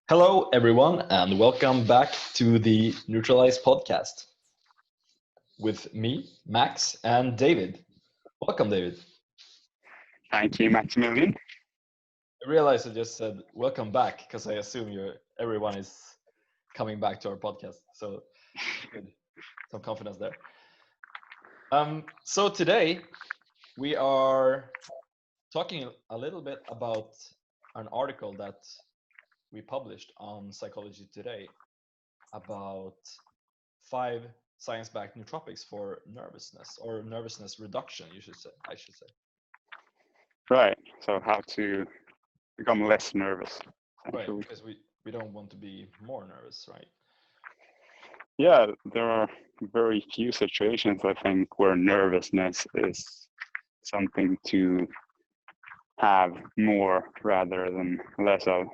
Hello, everyone, and welcome back to the Nootralize podcast with me, Max, and David. Welcome, David. Thank you, Maximilian. I realized I just said welcome back because I assume everyone is coming back to our podcast. So good, some confidence there. So today we are talking a little bit about an article that we published on Psychology Today about 5 science-backed nootropics for nervousness or nervousness reduction, I should say. Right. So how to become less nervous. Right, because we don't want to be more nervous, right? Yeah, there are very few situations, I think, where nervousness is something to have more rather than less of,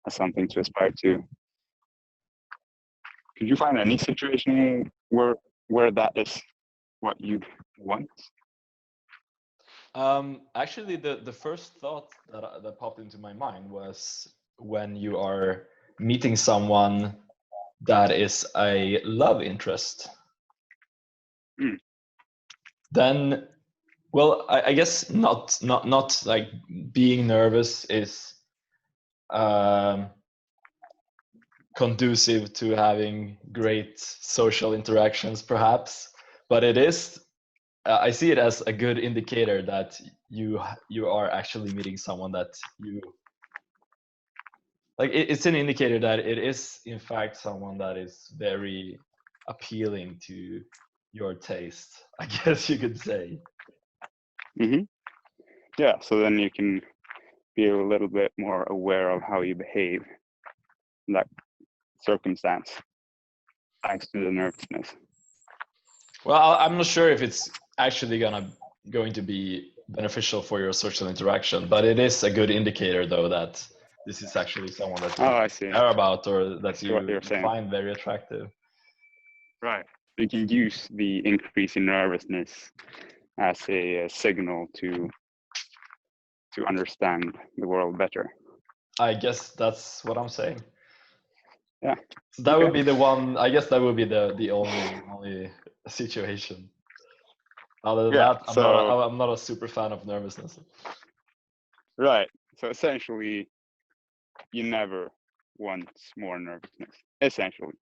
as something to aspire to. Could you find any situation where that is what you want? Actually, the first thought that popped into my mind was when you are meeting someone that is a love interest. Then, well, I guess not like being nervous is conducive to having great social interactions, perhaps, but it is. I see it as a good indicator that you are actually meeting someone that you like. It's an indicator that it is in fact someone that is very appealing to your taste, I guess you could say. Mm-hmm. Yeah, so then you can be a little bit more aware of how you behave in that circumstance, thanks to the nervousness. Well, I'm not sure if it's actually going to be beneficial for your social interaction, but it is a good indicator, though, that this is actually someone that I you see. care about or that I see what you you're saying. find very attractive. Right. You can use the increase in nervousness as a signal to understand the world better. I guess that's what I'm saying. Yeah. So that would be the one. I guess that would be the only situation. Other than that, I'm not a super fan of nervousness. Right. So essentially, you never want more nervousness. Essentially.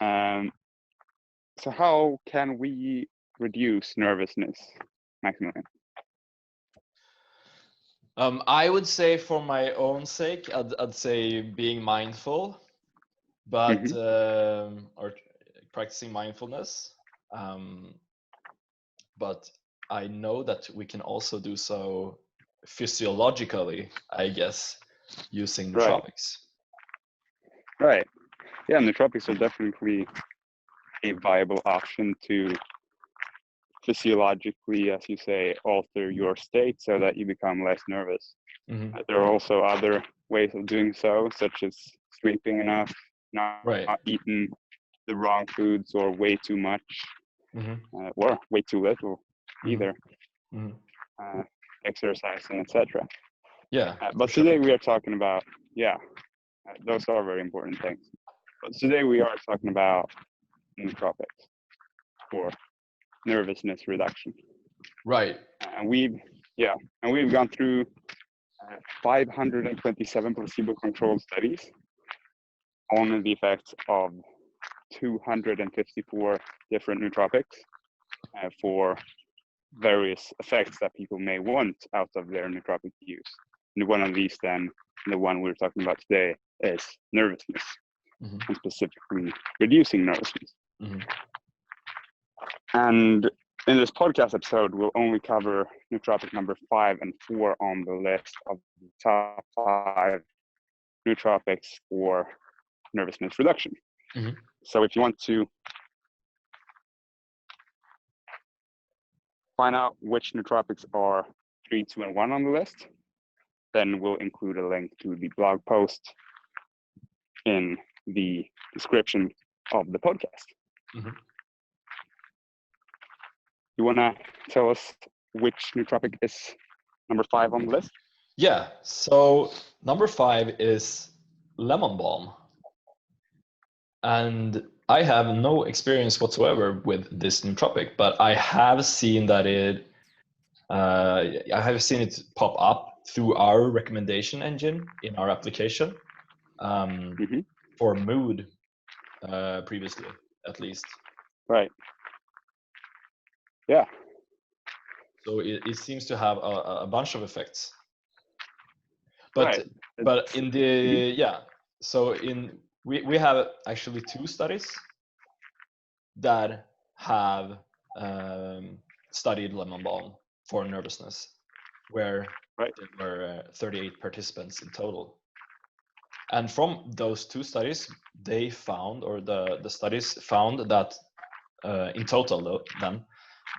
So how can we reduce nervousness, Maximilian? I would say, for my own sake, I'd say being mindful, but or practicing mindfulness. But I know that we can also do so physiologically, I guess, using nootropics. Right. Yeah, nootropics are definitely a viable option to physiologically, as you say, alter your state so that you become less nervous. Mm-hmm. There are also other ways of doing so, such as sleeping enough, not eating the wrong foods or way too much, or way too little either, exercising, etc. Yeah. But today we are talking about, those are very important things. But today we are talking about nootropics for nervousness reduction. Right. And we've gone through 527 placebo-controlled studies on the effects of 254 different nootropics for various effects that people may want out of their nootropic use. And one of these, then, the one we're talking about today, is nervousness, and specifically reducing nervousness. And in this podcast episode, we'll only cover nootropic number 5 and 4 on the list of the top 5 nootropics for nervousness reduction. So if you want to find out which nootropics are 3, 2, and 1 on the list, then we'll include a link to the blog post in the description of the podcast. You want to tell us which nootropic is number 5 on the list? Yeah, so number 5 is lemon balm. And I have no experience whatsoever with this nootropic, but I have seen that I have seen it pop up through our recommendation engine in our application Mm-hmm. for mood previously, at least. Right. Yeah. So it seems to have a bunch of effects. But Right. but in the so we have actually 2 studies that have studied lemon balm for nervousness, where Right. there were 38 participants in total. And from those 2 studies, they found, or the studies found that in total, though, then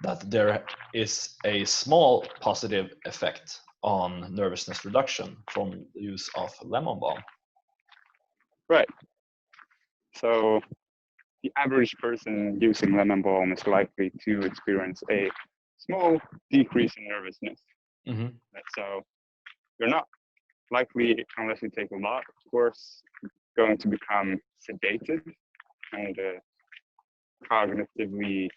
that there is a small positive effect on nervousness reduction from the use of lemon balm. Right. So the average person using lemon balm is likely to experience a small decrease in nervousness. Mm-hmm. So you're not likely, unless you take a lot, of course, going to become sedated and cognitively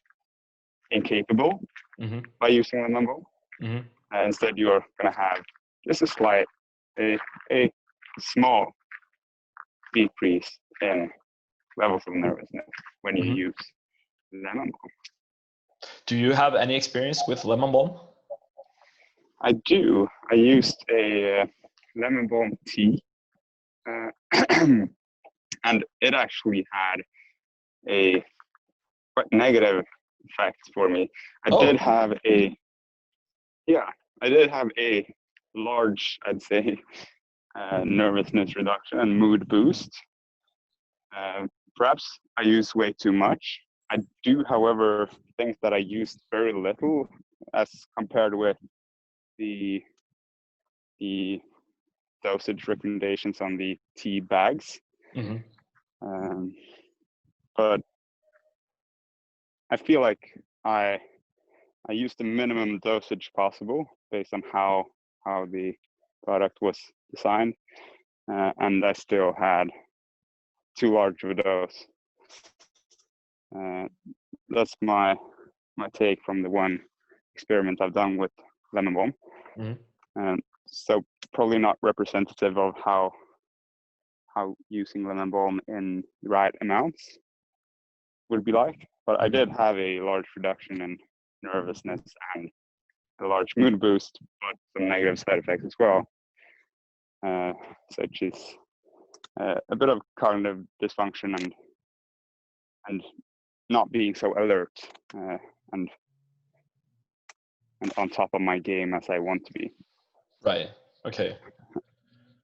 incapable Mm-hmm. by using lemon balm. Mm-hmm. Instead, you're going to have just a small decrease in levels of nervousness when you Mm-hmm. use lemon balm. Do you have any experience with lemon balm? I do. I used a lemon balm tea, and it actually had a quite negative effect for me. I did have a large, I'd say, nervousness reduction and mood boost. Perhaps I use way too much. I do, however, think that I used very little as compared with the dosage recommendations on the tea bags. Mm-hmm. But I feel like I used the minimum dosage possible based on how the product was designed, and I still had too large of a dose. That's my take from the one experiment I've done with lemon balm. Mm-hmm. So probably not representative of how using lemon balm in the right amounts would be like, but I did have a large reduction in nervousness and a large mood boost, but some negative side effects as well, such as a bit of cognitive dysfunction and not being so alert and on top of my game as I want to be. Right. Okay.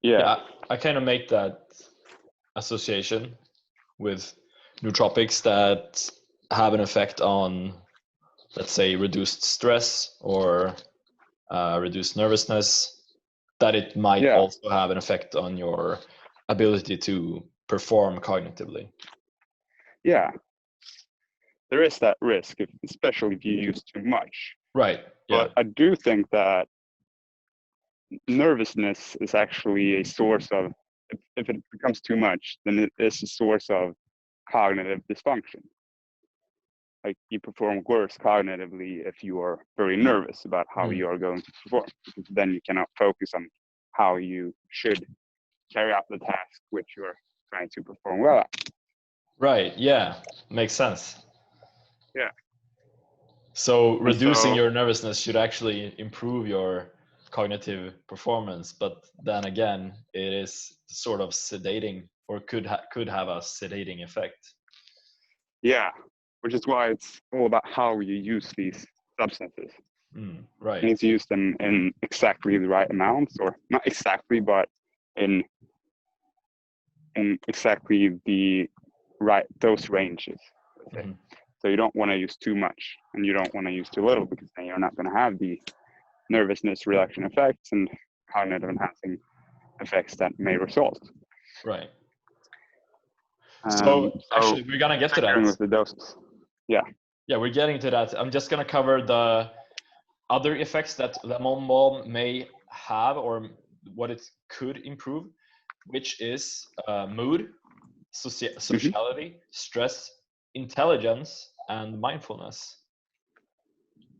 Yeah. I kind of make that association with nootropics that have an effect on, let's say, reduced stress or reduced nervousness, that it might also have an effect on your ability to perform cognitively. Yeah, there is that risk, especially if you use too much. Right. Yeah. But I do think that nervousness is actually a source of, if it becomes too much, then it is a source of cognitive dysfunction. Like, you perform worse cognitively if you are very nervous about how you are going to perform, because then you cannot focus on how you should carry out the task which you're trying to perform well at. Right. Yeah. Makes sense. Yeah. So reducing your nervousness should actually improve your cognitive performance, but then again, it is sort of sedating, or could have a sedating effect. Yeah, which is why it's all about how you use these substances. Right. You need to use them in exactly the right amounts, or not exactly, but in exactly the right dose ranges. So you don't want to use too much, and you don't want to use too little, because then you're not going to have the nervousness reduction effects and cognitive enhancing effects that may result. Right. So actually, we're gonna get to that. With the doses. Yeah. Yeah, we're getting to that. I'm just gonna cover the other effects that lemon balm may have or what it could improve, which is mood, Mm-hmm. sociality, stress, intelligence, and mindfulness.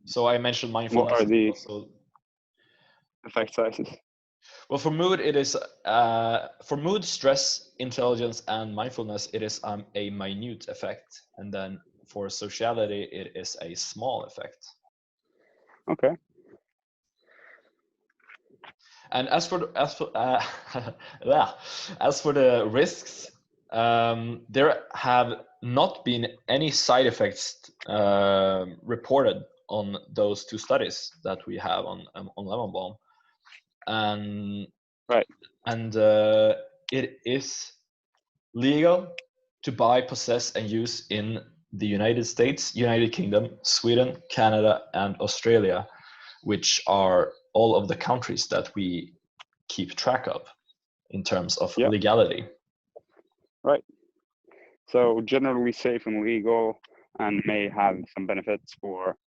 So I mentioned What mindfulness are as the well. So, effect sizes? well, for mood, it is for mood, stress, intelligence, and mindfulness, it is a minute effect, and then for sociality, it is a small effect. Okay. And as for yeah, as for the risks, there have not been any side effects reported on those two studies that we have on lemon balm, and Right. it is legal to buy, possess, and use in the United States, United Kingdom, Sweden, Canada, and Australia, which are all of the countries that we keep track of in terms of Yeah. legality. Right. So generally safe and legal, and may have some benefits for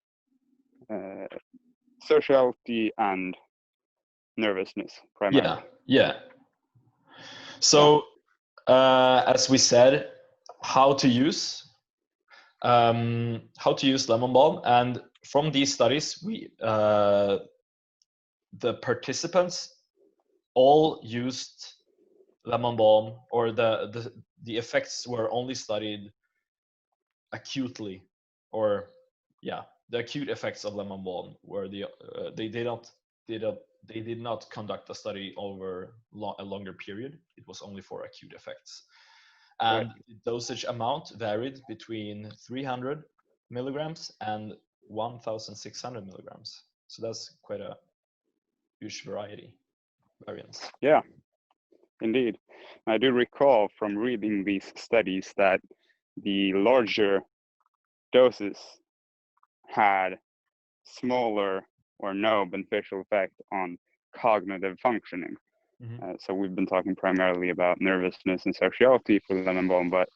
sociality and nervousness primarily. Yeah. So, as we said, how to use lemon balm, and from these studies, the participants all used lemon balm, or the effects were only studied acutely, or the acute effects of lemon balm were they did not conduct a study over a longer period. It was only for acute effects, and Right. the dosage amount varied between 300 milligrams and 1,600 milligrams. So that's quite a huge variance. Yeah, indeed. I do recall from reading these studies that the larger doses had smaller or no beneficial effect on cognitive functioning. So we've been talking primarily about nervousness and sociality for lemon balm, but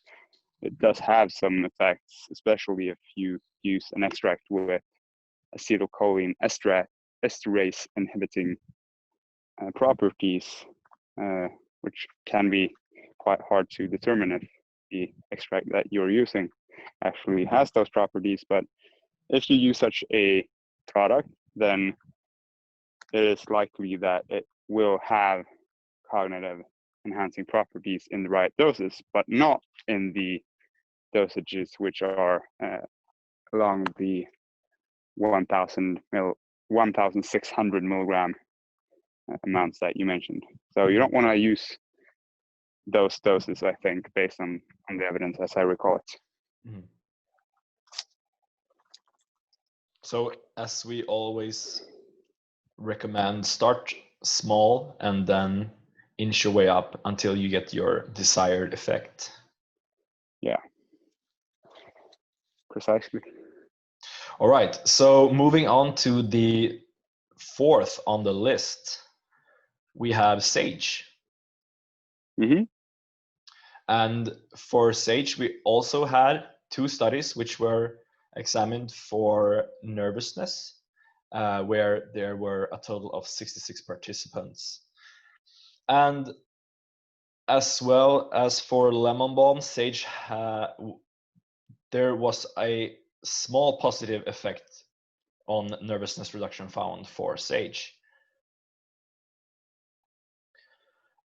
it does have some effects, especially if you use an extract with acetylcholine esterase inhibiting properties, which can be quite hard to determine if the extract that you're using actually has those properties. But if you use such a product, then it is likely that it will have cognitive enhancing properties in the right doses, but not in the dosages which are along the 1,600 milligram amounts that you mentioned. So you don't want to use those doses, I think, based on the evidence as I recall it. So, as we always recommend, start small and then inch your way up until you get your desired effect. Yeah, precisely. All right, so moving on to the fourth on the list, we have sage. And for sage, we also had two studies which were examined for nervousness, where there were a total of 66 participants. And as well as for lemon balm, sage, there was a small positive effect on nervousness reduction found for sage.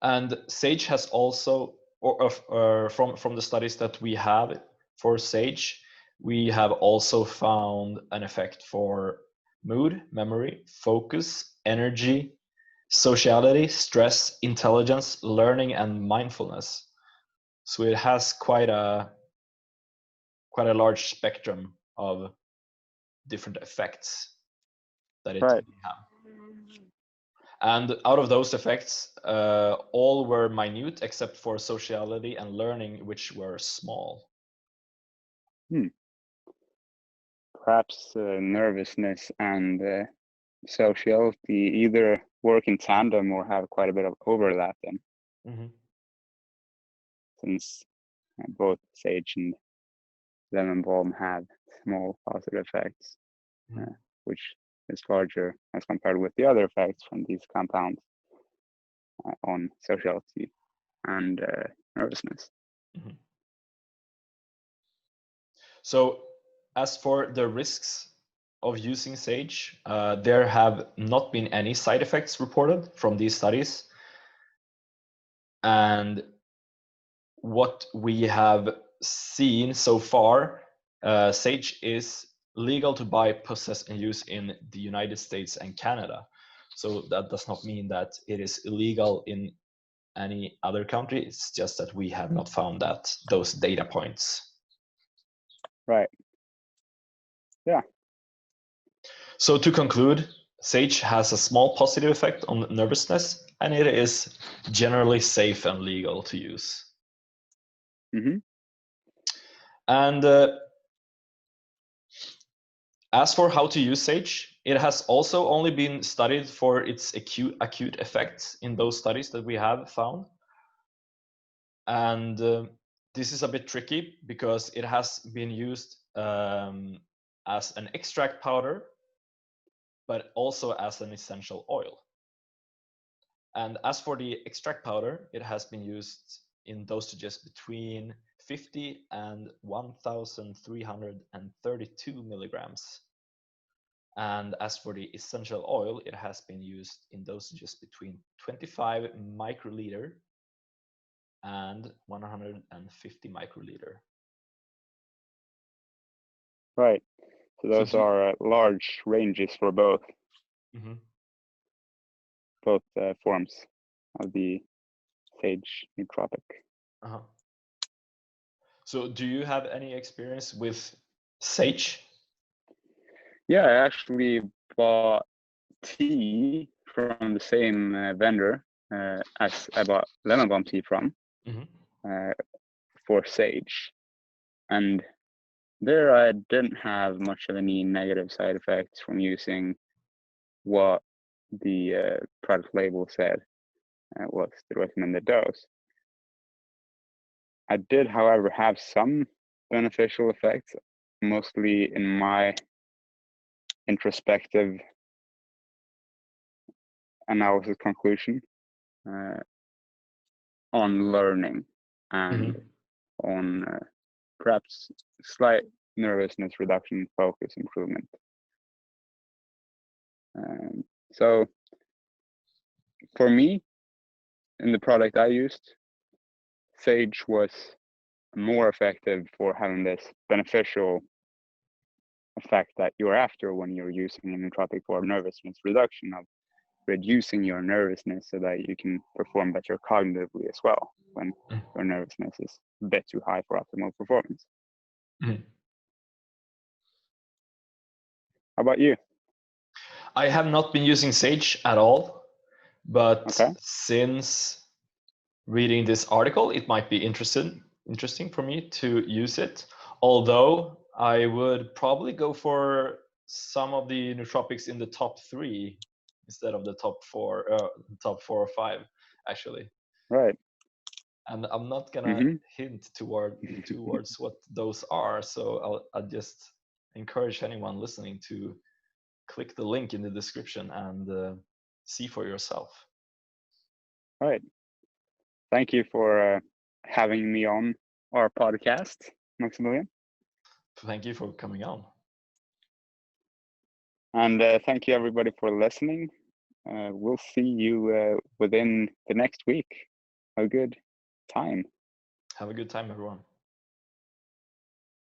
And sage has also, from the studies that we have for sage, we have also found an effect for mood, memory, focus, energy, sociality, stress, intelligence, learning, and mindfulness. So it has quite a large spectrum of different effects that it Right. can have. And out of those effects, all were minute except for sociality and learning, which were small. Perhaps nervousness and sociality either work in tandem or have quite a bit of overlap then. Since both sage and lemon balm have small positive effects, which is larger as compared with the other effects from these compounds. on sociality and nervousness. Mhm. So, as for the risks of using sage, there have not been any side effects reported from these studies. And what we have seen so far, sage is legal to buy, possess, and use in the United States and Canada. So that does not mean that it is illegal in any other country. It's just that we have not found those data points. Right. Yeah. So to conclude, sage has a small positive effect on nervousness, and it is generally safe and legal to use. Mm-hmm. And as for how to use sage, it has also only been studied for its acute effects in those studies that we have found. And this is a bit tricky because it has been used as an extract powder, but also as an essential oil. And as for the extract powder, it has been used in dosages between 50 and 1,332 milligrams. And as for the essential oil, it has been used in dosages between 25 microliter and 150 microliter. Right. So those are large ranges for both forms of the sage nootropic. So do you have any experience with sage? Yeah, I actually bought tea from the same vendor as I bought lemon balm tea from for sage. And there I didn't have much of any negative side effects from using what the product label said was the recommended dose. I did, however, have some beneficial effects, mostly in my introspective analysis conclusion on learning and on perhaps slight nervousness reduction, focus improvement. So for me, in the product I used, sage was more effective for having this beneficial effect that you're after when you're using a nootropic for nervousness reduction, of reducing your nervousness so that you can perform better cognitively as well when your nervousness is a bit too high for optimal performance. How about you? I have not been using sage at all, but since reading this article, it might be interesting for me to use it. Although I would probably go for some of the nootropics in the top 3 instead of the top 4 or 5, actually. Right. And I'm not gonna hint towards what those are, so I'll just encourage anyone listening to click the link in the description and see for yourself. Right. Thank you for having me on our podcast, Maximilian. Thank you for coming on. And thank you everybody for listening. We'll see you within the next week. Have a good time. Have a good time, everyone.